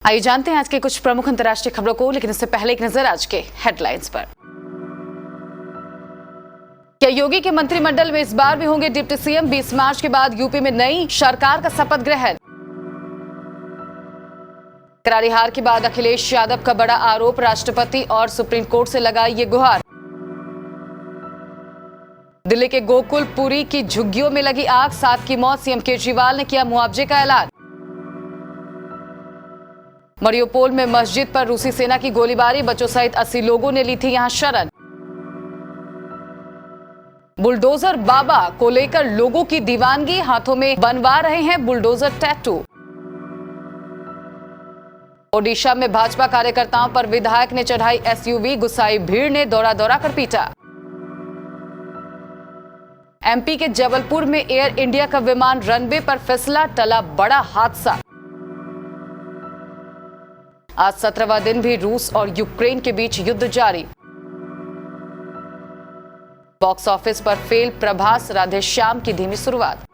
आइए जानते हैं आज के कुछ प्रमुख अंतर्राष्ट्रीय खबरों को, लेकिन इससे पहले एक नजर आज के हेडलाइंस पर। क्या योगी के मंत्रिमंडल में इस बार भी होंगे डिप्टी सीएम? 20 मार्च के बाद यूपी में नई सरकार का शपथ ग्रहण। करारी हार के बाद अखिलेश यादव का बड़ा आरोप, राष्ट्रपति और सुप्रीम कोर्ट से लगाई ये गुहार। दिल्ली के गोकुलपुरी की झुग्गियों में लगी आग, 7 की मौत, सीएम केजरीवाल ने किया मुआवजे का ऐलान। मरियोपोल में मस्जिद पर रूसी सेना की गोलीबारी, बच्चों सहित 80 लोगों ने ली थी यहां शरण। बुलडोजर बाबा को लेकर लोगों की दीवानगी, हाथों में बनवा रहे हैं बुलडोजर टैटू। ओडिशा में भाजपा कार्यकर्ताओं पर विधायक ने चढ़ाई एसयूवी, गुस्साई भीड़ ने दौड़ा दौड़ा कर पीटा। एमपी के जबलपुर में एयर इंडिया का विमान रनवे पर फिसला, टला बड़ा हादसा। आज 17वां दिन भी रूस और यूक्रेन के बीच युद्ध जारी। बॉक्स ऑफिस पर फेल प्रभास, राधेश्याम की धीमी शुरुआत।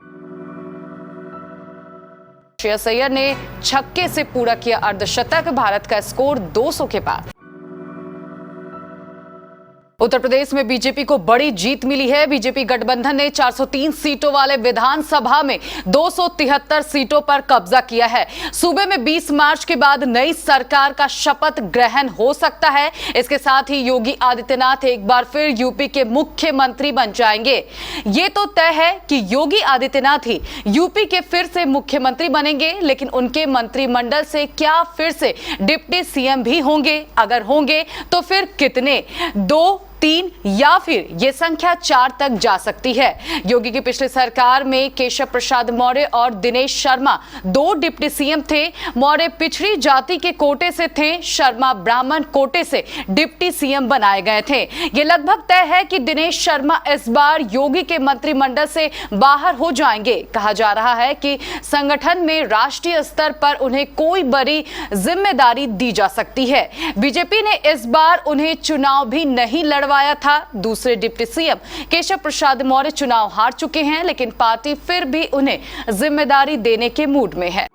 श्रेयस अय्यर ने छक्के से पूरा किया अर्धशतक, भारत का स्कोर 200 के पार। उत्तर प्रदेश में बीजेपी को बड़ी जीत मिली है। बीजेपी गठबंधन ने 403 सीटों वाले विधानसभा में 273 सीटों पर कब्जा किया है। सूबे में 20 मार्च के बाद नई सरकार का शपथ ग्रहण हो सकता है। इसके साथ ही योगी आदित्यनाथ एक बार फिर यूपी के मुख्यमंत्री बन जाएंगे। ये तो तय है कि योगी आदित्यनाथ ही यूपी के फिर से मुख्यमंत्री बनेंगे, लेकिन उनके मंत्रिमंडल से क्या फिर से डिप्टी सीएम भी होंगे? अगर होंगे तो फिर कितने? 2, 3 या फिर ये संख्या 4 तक जा सकती है। योगी की पिछली सरकार में केशव प्रसाद मौर्य और दिनेश शर्मा 2 डिप्टी सीएम थे। मौर्य पिछड़ी जाति के कोटे से थे, शर्मा ब्राह्मण कोटे से डिप्टी सीएम बनाए गए थे। ये लगभग तय है कि दिनेश शर्मा इस बार योगी के मंत्रिमंडल से बाहर हो जाएंगे। कहा जा रहा है कि संगठन में राष्ट्रीय स्तर पर उन्हें कोई बड़ी जिम्मेदारी दी जा सकती है। बीजेपी ने इस बार उन्हें चुनाव भी नहीं लड़वाया था। दूसरे डिप्टी सीएम केशव प्रसाद मौर्य चुनाव हार चुके हैं, लेकिन पार्टी फिर भी उन्हें जिम्मेदारी देने के मूड में है।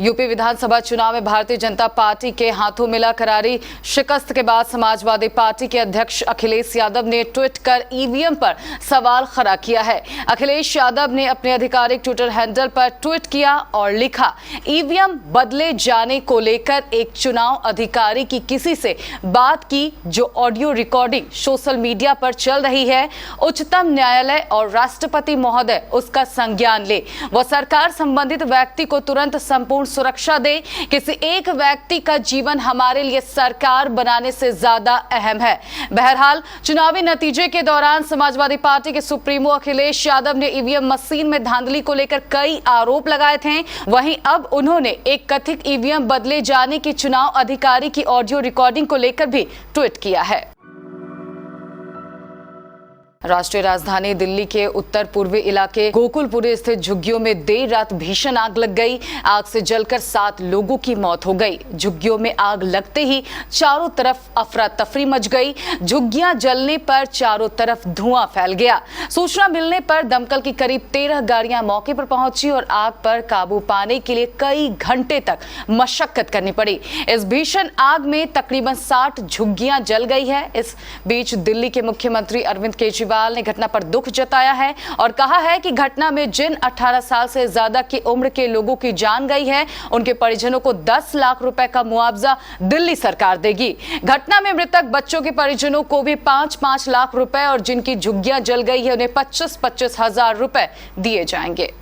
यूपी विधानसभा चुनाव में भारतीय जनता पार्टी के हाथों मिला करारी शिकस्त के बाद समाजवादी पार्टी के अध्यक्ष अखिलेश यादव ने ट्वीट कर ईवीएम पर सवाल खड़ा किया है। अखिलेश यादव ने अपने आधिकारिक ट्विटर हैंडल पर ट्वीट किया और लिखा, ईवीएम बदले जाने को लेकर एक चुनाव अधिकारी की किसी से बात की जो ऑडियो रिकॉर्डिंग सोशल मीडिया पर चल रही है। उच्चतम न्यायालय और राष्ट्रपति महोदय उसका संज्ञान ले। वह सरकार संबंधित व्यक्ति को तुरंत संपूर्ण सुरक्षा दे। किसी एक व्यक्ति का जीवन हमारे लिए सरकार बनाने से ज्यादा अहम है। बहरहाल चुनावी नतीजे के दौरान समाजवादी पार्टी के सुप्रीमो अखिलेश यादव ने ईवीएम मशीन में धांधली को लेकर कई आरोप लगाए थे। वहीं अब उन्होंने एक कथित ईवीएम बदले जाने की चुनाव अधिकारी की ऑडियो रिकॉर्डिंग को लेकर भी ट्वीट किया है। राष्ट्रीय राजधानी दिल्ली के उत्तर पूर्वी इलाके गोकुलपुरी स्थित झुग्गियों में देर रात भीषण आग लग गई। आग से जलकर 7 लोगों की मौत हो गई। झुग्गियों में आग लगते ही चारों तरफ अफरा तफरी मच गई। झुग्गियां जलने पर चारों तरफ धुआं फैल गया। सूचना मिलने पर दमकल की करीब 13 गाड़ियां मौके पर पहुंची और आग पर काबू पाने के लिए कई घंटे तक मशक्कत करनी पड़ी। इस भीषण आग में तकरीबन 60 झुग्गियां जल गई है। इस बीच दिल्ली के मुख्यमंत्री अरविंद केजरीवाल ने घटना पर दुख जताया है और कहा है कि घटना में जिन 18 साल से ज्यादा की उम्र के लोगों की जान गई है, उनके परिजनों को 10 लाख रुपए का मुआवजा दिल्ली सरकार देगी। घटना में मृतक बच्चों के परिजनों को भी 5-5 लाख रुपए और जिनकी झुग्गियां जल गई है उन्हें 25-25 हजार रुपए दिए जाएंगे।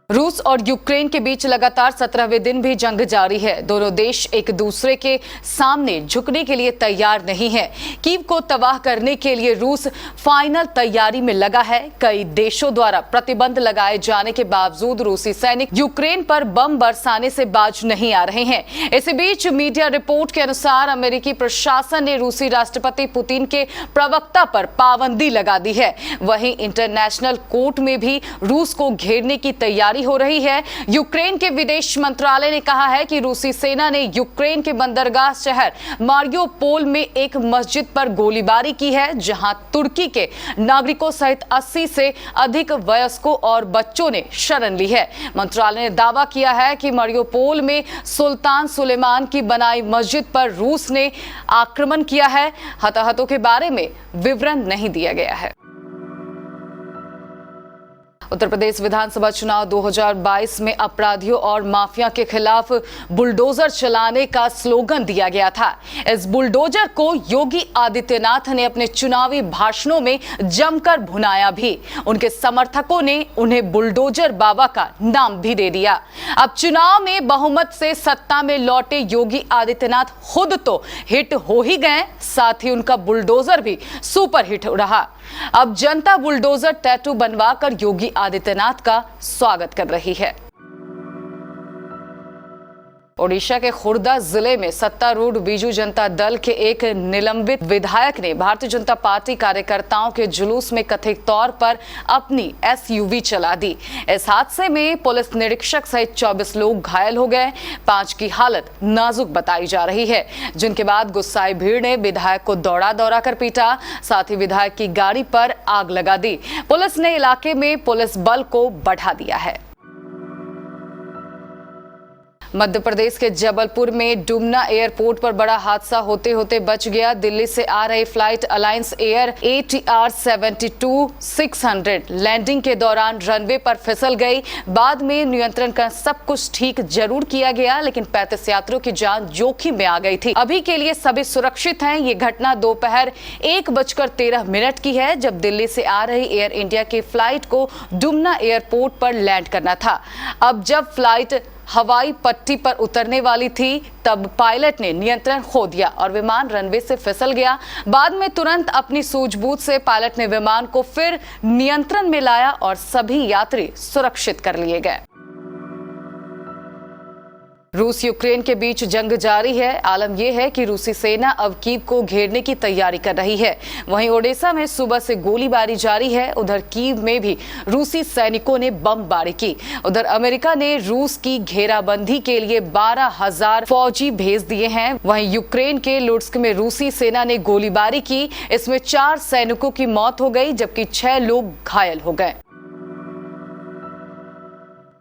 रूस और यूक्रेन के बीच लगातार 17वें दिन भी जंग जारी है। दोनों देश एक दूसरे के सामने झुकने के लिए तैयार नहीं है। कीव को तबाह करने के लिए रूस फाइनल तैयारी में लगा है। कई देशों द्वारा प्रतिबंध लगाए जाने के बावजूद रूसी सैनिक यूक्रेन पर बम बरसाने से बाज नहीं आ रहे हैं। इसी बीच मीडिया रिपोर्ट के अनुसार अमेरिकी प्रशासन ने रूसी राष्ट्रपति पुतिन के प्रवक्ता पर पाबंदी लगा दी है। वहीं इंटरनेशनल कोर्ट में भी रूस को घेरने की तैयारी जारी हो रही है। यूक्रेन के विदेश मंत्रालय ने कहा है कि रूसी सेना ने यूक्रेन के बंदरगाह शहर मारियोपोल में एक मस्जिद पर गोलीबारी की है, जहां तुर्की के नागरिकों सहित 80 से अधिक वयस्कों और बच्चों ने शरण ली है। मंत्रालय ने दावा किया है कि मारियोपोल में सुल्तान सुलेमान की बनाई मस्जिद पर रूस ने आक्रमण किया है। हताहतों के बारे में विवरण नहीं दिया गया है। उत्तर प्रदेश विधानसभा चुनाव 2022 में अपराधियों और माफिया के खिलाफ बुलडोजर चलाने का स्लोगन दिया गया था। इस बुलडोजर को योगी आदित्यनाथ ने अपने चुनावी भाषणों में जमकर भुनाया भी। उनके समर्थकों ने उन्हें बुलडोजर बाबा का नाम भी दे दिया। अब चुनाव में बहुमत से सत्ता में लौटे योगी आदित्यनाथ खुद तो हिट हो ही गए, साथ ही उनका बुलडोजर भी सुपर हिट रहा। अब जनता बुलडोजर टैटू बनवाकर योगी आदित्यनाथ का स्वागत कर रही है। ओडिशा के खुर्दा जिले में सत्तारूढ़ बीजू जनता दल के एक निलंबित विधायक ने भारतीय जनता पार्टी कार्यकर्ताओं के जुलूस में कथित तौर पर अपनी एसयूवी चला दी। इस हादसे में पुलिस निरीक्षक सहित 24 लोग घायल हो गए। 5 की हालत नाजुक बताई जा रही है, जिनके बाद गुस्साई भीड़ ने विधायक को दौड़ा कर पीटा, साथ ही विधायक की गाड़ी पर आग लगा दी। पुलिस ने इलाके में पुलिस बल को बढ़ा दिया है। मध्य प्रदेश के जबलपुर में डुमना एयरपोर्ट पर बड़ा हादसा होते होते बच गया। दिल्ली से आ रही flight alliance air ATR 72-600 landing के दौरान रनवे पर फिसल गई। बाद में नियंत्रण का सब कुछ ठीक जरूर किया गया, लेकिन 35 यात्रियों की जान जोखिम में आ गई थी। अभी के लिए सभी सुरक्षित हैं। ये घटना दोपहर 1:13 की है, जब दिल्ली से आ रही एयर इंडिया की फ्लाइट को डुमना एयरपोर्ट पर लैंड करना था। अब जब फ्लाइट हवाई पट्टी पर उतरने वाली थी, तब पायलट ने नियंत्रण खो दिया और विमान रनवे से फिसल गया। बाद में तुरंत अपनी सूझबूझ से पायलट ने विमान को फिर नियंत्रण में लाया और सभी यात्री सुरक्षित कर लिए गए। रूस यूक्रेन के बीच जंग जारी है। आलम यह है कि रूसी सेना अब कीव को घेरने की तैयारी कर रही है। वहीं ओडेसा में सुबह से गोलीबारी जारी है। उधर कीव में भी रूसी सैनिकों ने बमबारी की। उधर अमेरिका ने रूस की घेराबंदी के लिए 12,000 फौजी भेज दिए हैं। वहीं यूक्रेन के लुट्स्क में रूसी सेना ने गोलीबारी की। इसमें 4 सैनिकों की मौत हो गई, जबकि 6 लोग घायल हो गए।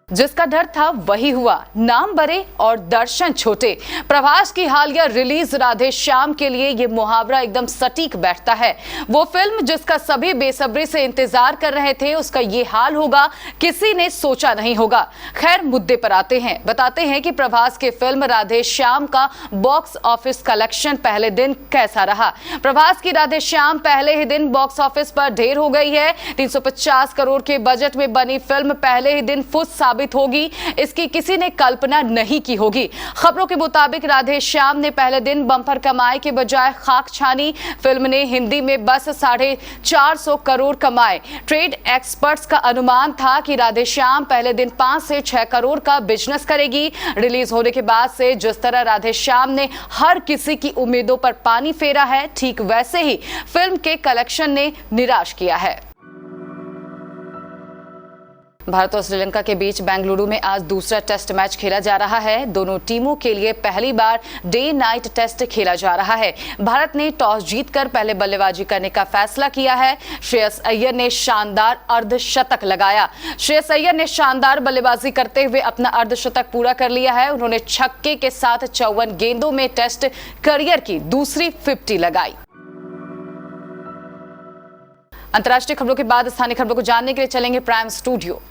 जिसका डर था वही हुआ, नाम बड़े और दर्शन छोटे। प्रभास की हालिया रिलीज राधे श्याम के लिए ये मुहावरा एकदम सटीक बैठता है। वो फिल्म जिसका सभी बेसब्री से इंतजार कर रहे थे, उसका ये हाल होगा किसी ने सोचा नहीं होगा। खैर, मुद्दे पर आते हैं। बताते हैं कि प्रभास की फिल्म राधे श्याम का बॉक्स ऑफिस कलेक्शन पहले दिन कैसा रहा। प्रभास की राधे श्याम पहले ही दिन बॉक्स ऑफिस पर ढेर हो गई है। 350 करोड़ के बजट में बनी फिल्म पहले ही दिन फुस साबित होगी, इसकी किसी ने कल्पना नहीं की होगी। खबरों के मुताबिक राधे श्याम ने पहले दिन बम्पर कमाई के बजाय खाक छानी। फिल्म ने हिंदी में बस 450 करोड़ कमाए। ट्रेड एक्सपर्ट्स का अनुमान था कि राधे श्याम पहले दिन 5 से 6 करोड़ का बिजनेस करेगी। रिलीज होने के बाद से जिस तरह राधे श्याम ने हर किसी की उम्मीदों पर पानी फेरा है, ठीक वैसे ही फिल्म के कलेक्शन ने निराश किया है। भारत और श्रीलंका के बीच बेंगलुरु में आज दूसरा टेस्ट मैच खेला जा रहा है। दोनों टीमों के लिए पहली बार डे नाइट टेस्ट खेला जा रहा है। भारत ने टॉस जीतकर पहले बल्लेबाजी करने का फैसला किया है। श्रेयस अय्यर ने शानदार अर्धशतक लगाया। श्रेयस अय्यर ने शानदार बल्लेबाजी करते हुए अपना अर्धशतक पूरा कर लिया है। उन्होंने छक्के के साथ 54 गेंदों में टेस्ट करियर की दूसरी 50 लगाई। अंतर्राष्ट्रीय खबरों के बाद स्थानीय खबरों को जानने के लिए चलेंगे प्राइम स्टूडियो।